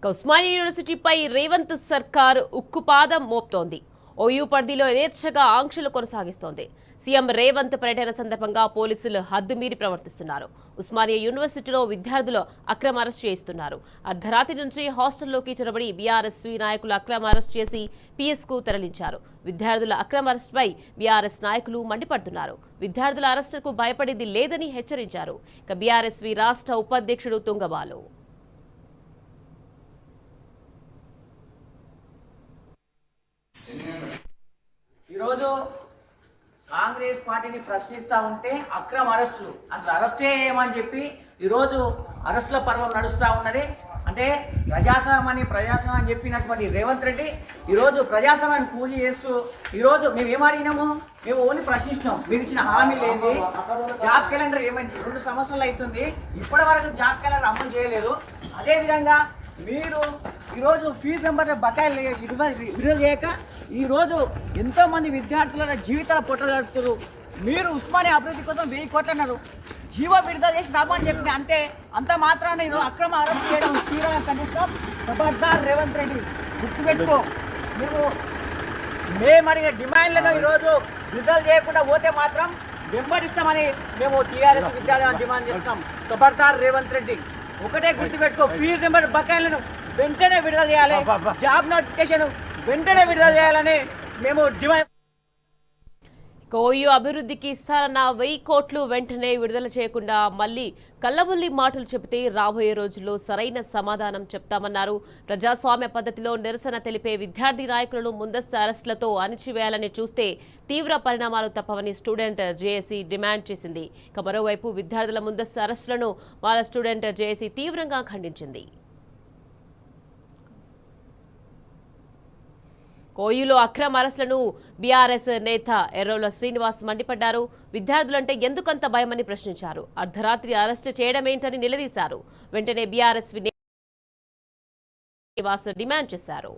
ఉస్మానియా యూనివర్సిటీపై రేవంత్ సర్కార్ ఉక్కుపాదం మోపుతోంది. ఓయూ పరిధిలో యథేచ్ఛగా ఆంక్షలు కొనసాగిస్తోంది. సీఎం రేవంత్ పర్యటన సందర్భంగా పోలీసులు హద్దుమీరి ప్రవర్తిస్తున్నారు. ఉస్మానియా యూనివర్సిటీలో విద్యార్థులు అక్రమ అరెస్ట్ చేస్తున్నారు. అర్ధరాత్రి నుంచి హాస్టల్లోకి చొరబడి బీఆర్ఎస్ నాయకులు అక్రమ అరెస్ట్ చేసి పీఎస్కు తరలించారు. విద్యార్థుల అక్రమ అరెస్టుపై బీఆర్ఎస్ నాయకులు మండిపడుతున్నారు. విద్యార్థుల అరెస్టుకు భయపడేది లేదని హెచ్చరించారు. ఇక బీఆర్ఎస్వి రాష్ట్ర ఉపాధ్యక్షుడు తుంగబాలు ఈరోజు కాంగ్రెస్ పార్టీని ప్రశ్నిస్తూ ఉంటే అక్రమ అరెస్టులు, అసలు అరెస్టే ఏమని చెప్పి ఈరోజు అరెస్టుల పర్వం నడుస్తూ ఉన్నది. అంటే ప్రజాస్వామ్యం అని చెప్పినటువంటి రేవంత్ రెడ్డి ఈరోజు ప్రజాస్వామ్యాన్ని పూజ చేస్తూ ఈరోజు మేము ఏమడిగినాము, మేము ఓన్లీ ప్రశ్నిస్తున్నాం. మీరు ఇచ్చిన హామీలు ఏంటి, జాబ్ క్యాలెండర్ ఏమైంది? 2 సంవత్సరాలు అవుతుంది, ఇప్పటి వరకు జాబ్ క్యాలెండర్ అమలు చేయలేదు. అదేవిధంగా మీరు ఈరోజు ఫీజు నెంబర్ బకాయిలు విడుదల చేయక ఈరోజు ఎంతోమంది విద్యార్థుల జీవితాలు పొట్టగడుతున్నారు. మీరు ఉస్మానియా అభివృద్ధి కోసం 1000 కోట్లు అన్నారు, జీవో విడుదల చేసి రామని చెప్పి అంతే. అంత మాత్రాన్ని ఈరోజు అక్రమ అరెస్ట్ చేయడం తీవ్రంగా ఖండిస్తాం. ఖబర్దార్ రేవంత్ రెడ్డి, గుర్తుపెట్టుకో, మీరు మేము అడిగిన డిమాండ్లను ఈరోజు విడుదల చేయకుండా పోతే మాత్రం వెంబడిస్తామని మేము టీఆర్ఎస్ విద్యార్థులను డిమాండ్ చేస్తాం. ఖబర్దార్ రేవంత్ రెడ్డి, ఒకటే గుర్తుపెట్టుకో, ఫీజు నెంబర్ బకాయిలను వెంటనే విడుదల చేయాలి, జాబ్ నోటిఫికేషన్ వెంటనే విడుదల చేయాలని మేము డిమాండ్. ఓయూ అభివృద్ధికి ఇస్తారన్న 1000 కోట్లు వెంటనే విడుదల చేయకుండా మళ్లీ కల్లబుల్లి మాటలు చెబితే రాబోయే రోజుల్లో సరైన సమాధానం చెప్తామన్నారు. ప్రజాస్వామ్య పద్ధతిలో నిరసన తెలిపే విద్యార్థి నాయకులను ముందస్తు అరెస్టులతో అణిచివేయాలని చూస్తే తీవ్ర పరిణామాలు తప్పవని స్టూడెంట్ జేఏసీ డిమాండ్ చేసింది. ఇక మరోవైపు విద్యార్థుల ముందస్తు అరెస్టులను వాళ్ళ స్టూడెంట్ జేఏసీ తీవ్రంగా ఖండించింది. ఓయూలో అక్రమ అరెస్టులను బీఆర్ఎస్ నేత ఎర్రోల శ్రీనివాస్ మండిపడ్డారు. విద్యార్థులంటే ఎందుకంత భయమని ప్రశ్నించారు. అర్ధరాత్రి అరెస్టు చేయడమేంటని నిలదీశారు. వెంటనే బీఆర్ఎస్ శ్రీనివాస్ డిమాండ్ చేశారు.